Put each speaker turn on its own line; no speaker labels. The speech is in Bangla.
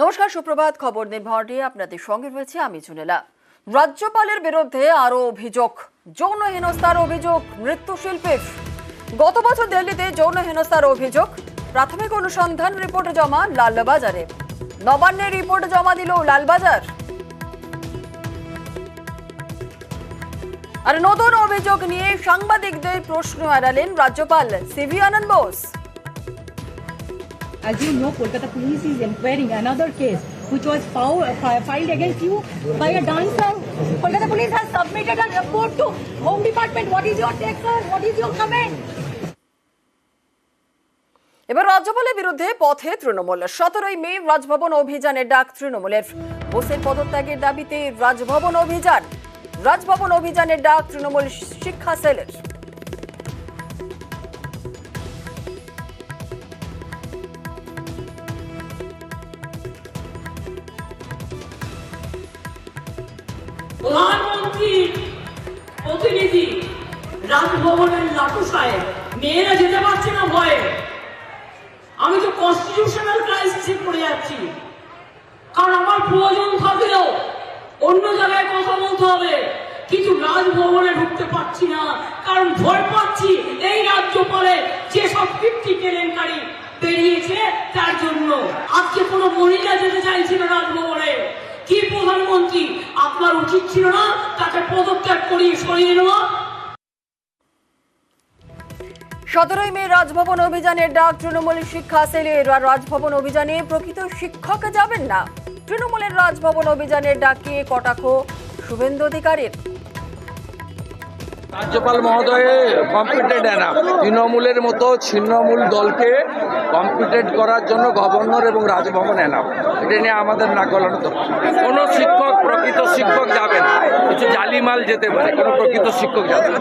নমস্কার, সুপ্রভাত। খবর নির্ভর নিয়ে আপনাদের সঙ্গে রয়েছে আমি জুনেলা। রাজ্যপালের বিরুদ্ধে আরো অভিযোগ, যৌন হেনস্থার অভিযোগ নৃত্যশিল্পীর। গত বছর দিল্লিতে যৌন হেনস্থার অভিযোগ, প্রাথমিক অনুসন্ধান রিপোর্ট জমা লালবাজারে। নবান্নের রিপোর্ট জমা দিল লালবাজার। আর নতুন অভিযোগ নিয়ে সাংবাদিকদের প্রশ্ন এড়ালেন রাজ্যপাল CV Ananda Bose.
As you know, Kolkata police is inquiring another case which was filed against you by a dancer. Kolkata police has submitted a report to Home Department. What is your take, sir? What is your comment?
এবার রাজ্যপালের বিরুদ্ধে পথে তৃণমূল। 17ই মে রাজভবন অভিযানের ডাক তৃণমূলের। বোসের পদত্যাগের দাবিতে রাজভবন অভিযান। রাজভবন অভিযানের ডাক তৃণমূল শিক্ষা সেলের।
প্রধানমন্ত্রীর প্রতিনিধি রাজভবনের লাটু সাহেব, মেয়েরা যেতে পারছে না ভয়ে। আমি তো কনস্টিটিউশনাল ক্রাইসিসে পড়ে যাচ্ছি, কারণ আমার প্রয়োজন থাকলেও অন্য জায়গায় কথা বলতে হবে, কিন্তু রাজভবনে ঢুকতে পারছি না, কারণ ভয় পাচ্ছি এই রাজ্যপালের যেসব কীর্তি কেলেঙ্কারি বেরিয়েছে তার জন্য। আজকে কোনো মহিলা যেতে চাইছে না রাজভবনে। কি প্রধানমন্ত্রী, আপনার উচিত ছিল না তাকে পদত্যাগ করিয়ে সরিয়ে নেওয়া?
17ই মে রাজভবন অভিযানের ডাক তৃণমূল শিক্ষা সেলের। আর রাজভবন অভিযানে প্রকৃত শিক্ষক যাবেন না। তৃণমূলের রাজভবন অভিযানের ডাকে কটাক্ষ শুভেন্দু অধিকারীর।
রাজ্যপাল মহোদয় কম্পিটেড এনাফ। তৃণমূলের মতো ছিন্নমূল দলকে কম্পিটেড করার জন্য গভর্নর এবং রাজভবন এনাফ। এটা নিয়ে আমাদের নাক গলানো দরকার। কোনো শিক্ষক, প্রকৃত শিক্ষক যাবে না। কিছু জালিমাল যেতে পারে, কোনো প্রকৃত শিক্ষক যাবে না।